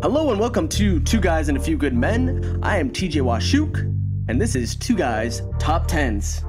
Hello and welcome to Two Guys and a Few Good Men. I am TJ Wasiuk, and this is Two Guys Top 10s.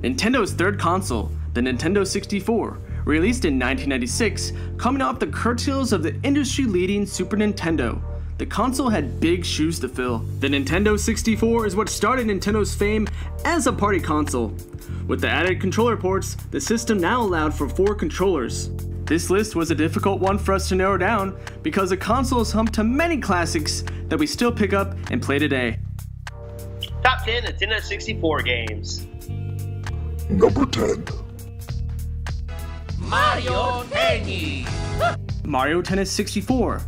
Nintendo's third console, the Nintendo 64, released in 1996, coming off the coattails of the industry-leading Super Nintendo. The console had big shoes to fill. The Nintendo 64 is what started Nintendo's fame as a party console. With the added controller ports, the system now allowed for 4 controllers. This list was a difficult one for us to narrow down because the console is home to many classics that we still pick up and play today. Top 10 Nintendo 64 games. Number 10. Mario Tennis! Mario Tennis 64,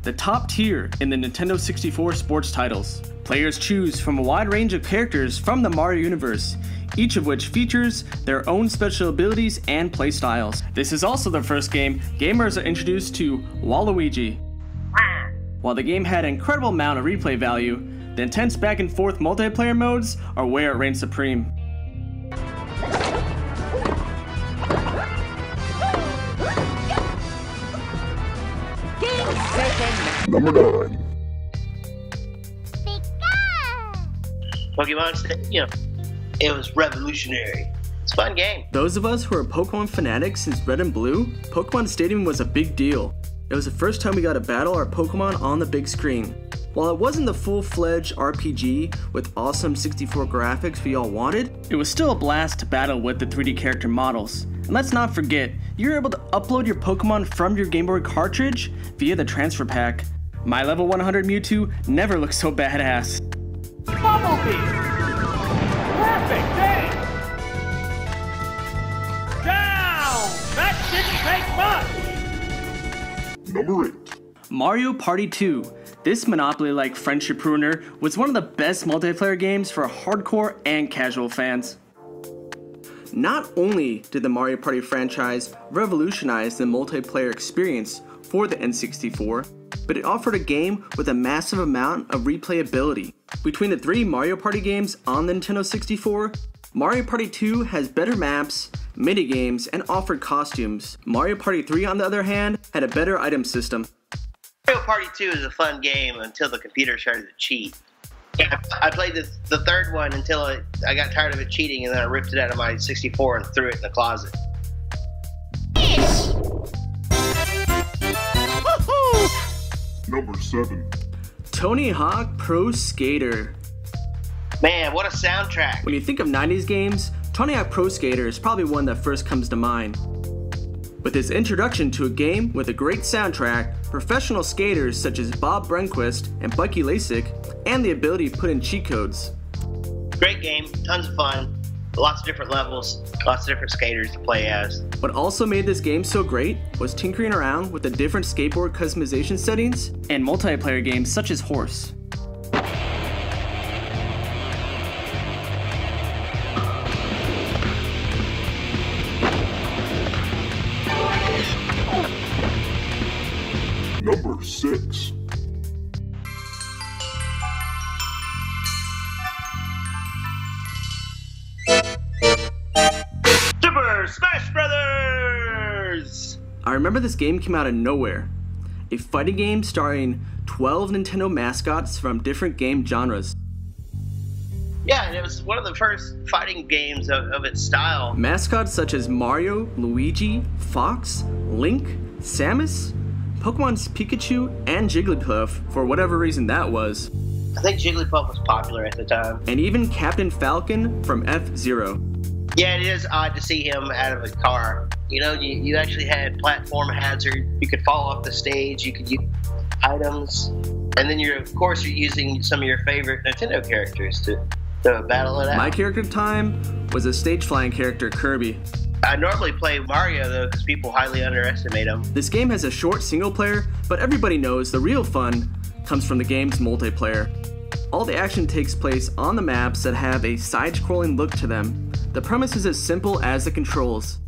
the top tier in the Nintendo 64 sports titles. Players choose from a wide range of characters from the Mario universe, each of which features their own special abilities and playstyles. This is also the first game gamers are introduced to Waluigi. While the game had an incredible amount of replay value, the intense back and forth multiplayer modes are where it reigns supreme. Number 9. Pokemon Stadium. It was revolutionary. It's a fun game. Those of us who are Pokemon fanatics since Red and Blue, Pokemon Stadium was a big deal. It was the first time we got to battle our Pokemon on the big screen. While it wasn't the full-fledged RPG with awesome 64 graphics we all wanted, it was still a blast to battle with the 3D character models. And let's not forget, you were able to upload your Pokemon from your Game Boy cartridge via the transfer pack. My level 100 Mewtwo never looked so badass. Bumblebee! Perfect day! Down! That didn't take much! Number 8. Mario Party 2. This Monopoly-like friendship ruiner was one of the best multiplayer games for hardcore and casual fans. Not only did the Mario Party franchise revolutionize the multiplayer experience for the N64, but it offered a game with a massive amount of replayability. Between the 3 Mario Party games on the Nintendo 64, Mario Party 2 has better maps, minigames, and offered costumes. Mario Party 3, on the other hand, had a better item system. Mario Party 2 is a fun game until the computer started to cheat. I played the third one until I got tired of it cheating, and then I ripped it out of my 64 and threw it in the closet. Number 7. Tony Hawk Pro Skater. Man, what a soundtrack. When you think of 90s games, Tony Hawk Pro Skater is probably one that first comes to mind. With its introduction to a game with a great soundtrack, professional skaters such as Bob Brenquist and Bucky Lasik, and the ability to put in cheat codes. Great game, tons of fun, lots of different levels, lots of different skaters to play as. What also made this game so great was tinkering around with the different skateboard customization settings and multiplayer games such as Horse. Number 6. Super Smash Brothers! I remember this game came out of nowhere. A fighting game starring 12 Nintendo mascots from different game genres. Yeah, and it was one of the first fighting games of its style. Mascots such as Mario, Luigi, Fox, Link, Samus, Pokemon's Pikachu, and Jigglypuff, for whatever reason that was. I think Jigglypuff was popular at the time. And even Captain Falcon from F-Zero. Yeah, it is odd to see him out of a car. You know, you actually had platform hazard. You could fall off the stage. You could use items. And then of course you're using some of your favorite Nintendo characters to battle it out. My character time was a stage flying character, Kirby. I normally play Mario though because people highly underestimate him. This game has a short single player, but everybody knows the real fun comes from the game's multiplayer. All the action takes place on the maps that have a side-scrolling look to them. The premise is as simple as the controls.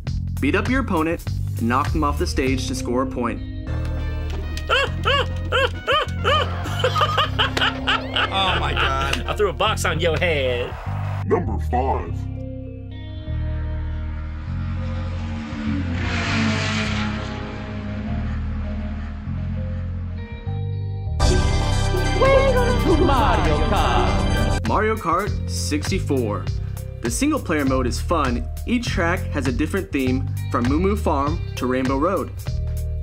Beat up your opponent and knock them off the stage to score a point. Oh my god. I threw a box on your head. Number 5. Mario Kart 64. The single player mode is fun. Each track has a different theme, from Moo Moo Farm to Rainbow Road.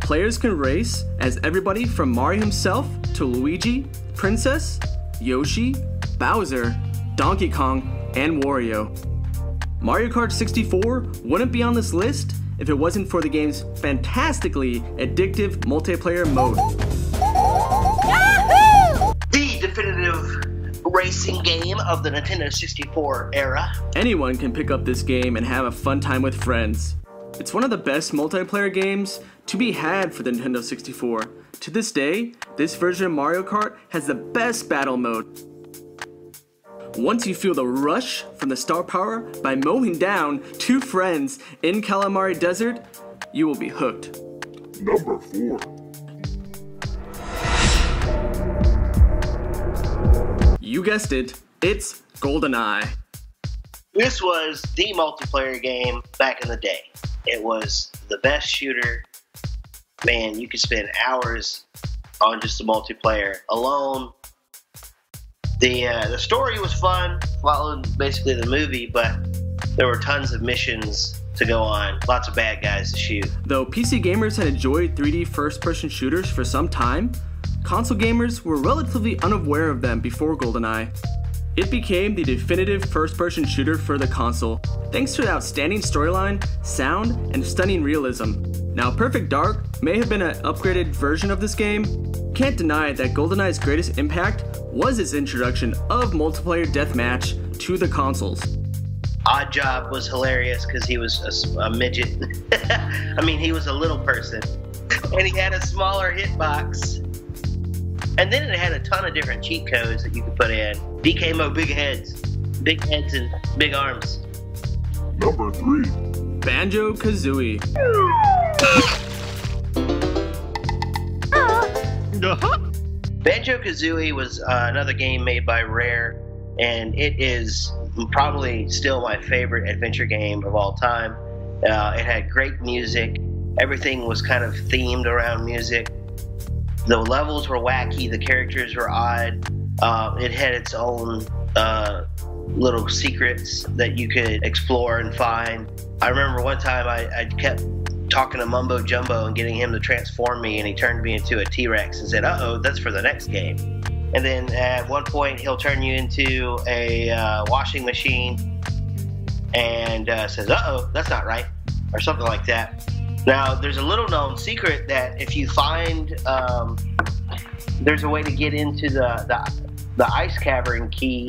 Players can race as everybody from Mario himself to Luigi, Princess, Yoshi, Bowser, Donkey Kong, and Wario. Mario Kart 64 wouldn't be on this list if it wasn't for the game's fantastically addictive multiplayer mode. The definitive racing game of the Nintendo 64 era. Anyone can pick up this game and have a fun time with friends. It's one of the best multiplayer games to be had for the Nintendo 64. To this day, this version of Mario Kart has the best battle mode. Once you feel the rush from the star power by mowing down 2 friends in Calamari Desert, you will be hooked. Number 4. You guessed it, it's GoldenEye. This was the multiplayer game back in the day. It was the best shooter. Man, you could spend hours on just the multiplayer alone. The story was fun, followed basically the movie, but there were tons of missions to go on, lots of bad guys to shoot. Though PC gamers had enjoyed 3D first-person shooters for some time, console gamers were relatively unaware of them before GoldenEye. It became the definitive first-person shooter for the console, thanks to the outstanding storyline, sound, and stunning realism. Now, Perfect Dark may have been an upgraded version of this game. Can't deny that GoldenEye's greatest impact was its introduction of multiplayer deathmatch to the consoles. Oddjob was hilarious because he was a midget. I mean, he was a little person, and he had a smaller hitbox. And then it had a ton of different cheat codes that you could put in. DKMO, big heads and big arms. Number 3. Banjo-Kazooie. Banjo-Kazooie was another game made by Rare, and it is probably still my favorite adventure game of all time. It had great music. Everything was kind of themed around music. The levels were wacky, the characters were odd. It had its own little secrets that you could explore and find. I remember one time I kept talking to Mumbo Jumbo and getting him to transform me, and he turned me into a T-Rex and said, uh-oh, that's for the next game. And then at one point he'll turn you into a washing machine and says, uh-oh, that's not right, or something like that. Now, there's a little known secret that if you find, there's a way to get into the ice cavern key,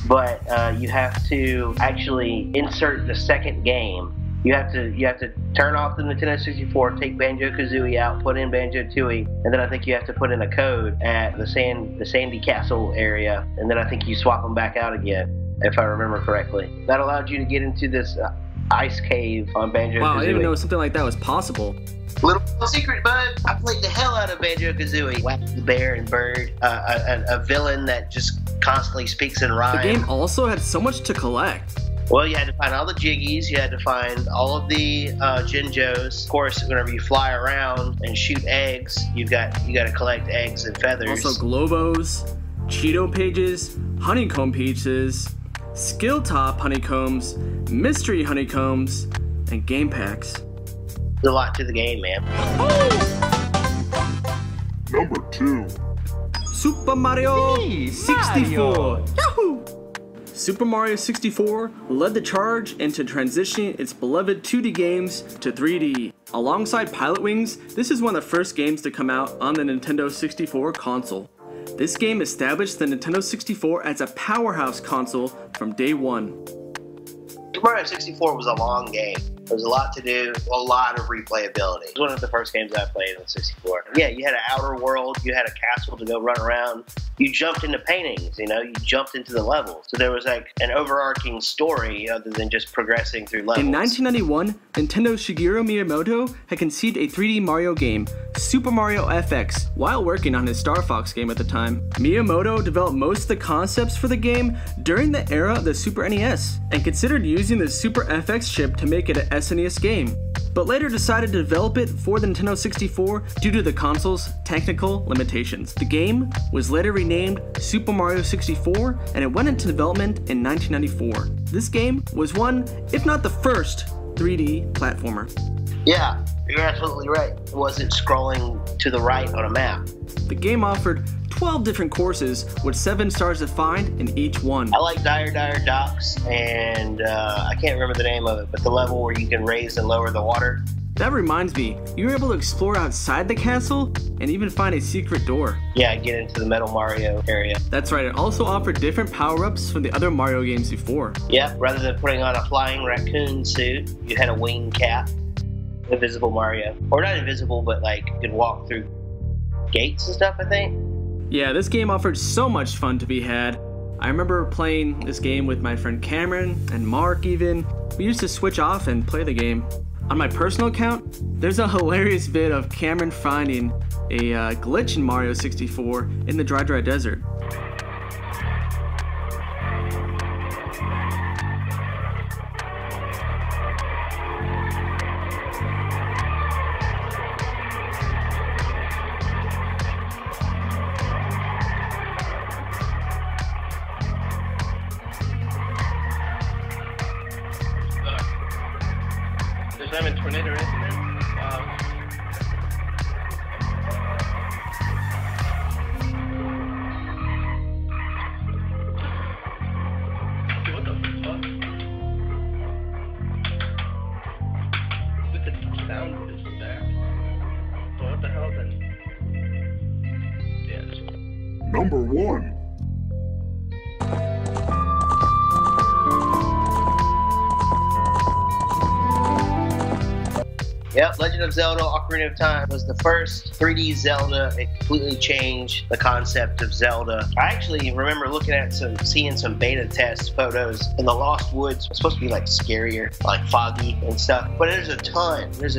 but you have to actually insert the second game. You have to turn off the Nintendo 64, take Banjo-Kazooie out, put in Banjo-Tooie, and then I think you have to put in a code at the Sandy Castle area, and then I think you swap them back out again, if I remember correctly. That allowed you to get into this ice cave on Banjo-Kazooie. Wow, I didn't even know something like that was possible. Little secret, bud. I played the hell out of Banjo-Kazooie. Wacky Bear and Bird, a villain that just constantly speaks in rhyme. The game also had so much to collect. Well, you had to find all the Jiggies, you had to find all of the Jinjos. Of course, whenever you fly around and shoot eggs, you got to collect eggs and feathers. Also Globos, Cheeto Pages, Honeycomb Pieces, Skill Top Honeycombs, Mystery Honeycombs, and Game Packs. There's a lot to the game, man. Number 2. Super Mario 64. Yahoo! Super Mario 64 led the charge into transitioning its beloved 2D games to 3D. Alongside Pilot Wings, this is one of the first games to come out on the Nintendo 64 console. This game established the Nintendo 64 as a powerhouse console from day one. Super Mario 64 was a long game. There was a lot to do, a lot of replayability. It was one of the first games I played on 64. Yeah, you had an outer world, you had a castle to go run around. You jumped into paintings, you jumped into the levels. So there was like an overarching story other than just progressing through levels. In 1991, Nintendo's Shigeru Miyamoto had conceived a 3D Mario game, Super Mario FX, while working on his Star Fox game at the time. Miyamoto developed most of the concepts for the game during the era of the Super NES, and considered using the Super FX chip to make it an SNES game, but later decided to develop it for the Nintendo 64 due to the console's technical limitations. The game was later renamed renamed Super Mario 64, and it went into development in 1994. This game was one, if not the first, 3D platformer. Yeah, you're absolutely right. It wasn't scrolling to the right on a map. The game offered 12 different courses with 7 stars to find in each one. I like Dire Docks, and I can't remember the name of it, but the level where you can raise and lower the water. That reminds me, you were able to explore outside the castle and even find a secret door. Yeah, get into the Metal Mario area. That's right, it also offered different power-ups from the other Mario games before. Yeah, rather than putting on a flying raccoon suit, you had a wing cap. Invisible Mario. Or not invisible, but like you could walk through gates and stuff, I think. Yeah, this game offered so much fun to be had. I remember playing this game with my friend Cameron and Mark even. We used to switch off and play the game. On my personal account, there's a hilarious bit of Cameron finding a glitch in Mario 64 in the dry desert. There's not even tornado right there. Wow. Dude, what the fuck? Look at the sound is there. Well, what the hell then? Yeah, Number 1. Yep, Legend of Zelda Ocarina of Time was the first 3D Zelda. It completely changed the concept of Zelda. I actually remember looking at seeing some beta test photos in the Lost Woods. It's supposed to be like scarier, like foggy and stuff. But there's a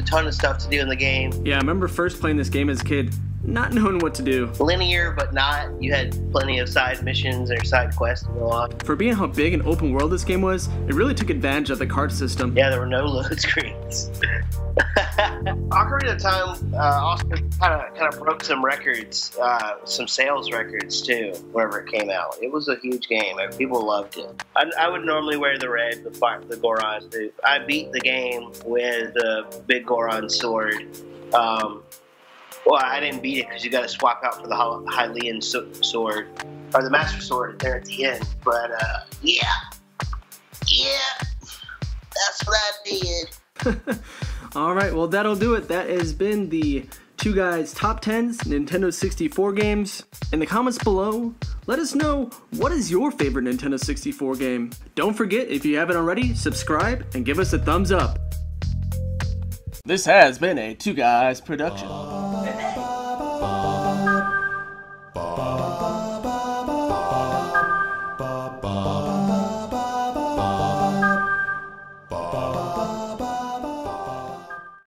ton of stuff to do in the game. Yeah, I remember first playing this game as a kid, not knowing what to do. Linear, but not. You had plenty of side missions or side quests to go on. For being how big and open world this game was, it really took advantage of the card system. Yeah, there were no load screens. Ocarina of Time also kind of broke some records, some sales records too, whenever it came out. It was a huge game. People loved it. I would normally wear the red, the Goron suit. I beat the game with the big Goron sword. Well, I didn't beat it because you got to swap out for the Hylian sword, or the Master Sword there at the end. But yeah, that's what I did. Alright, well that'll do it. That has been the Two Guys Top 10s Nintendo 64 games. In the comments below, let us know what is your favorite Nintendo 64 game. Don't forget, if you haven't already, subscribe and give us a thumbs up. This has been a Two Guys production.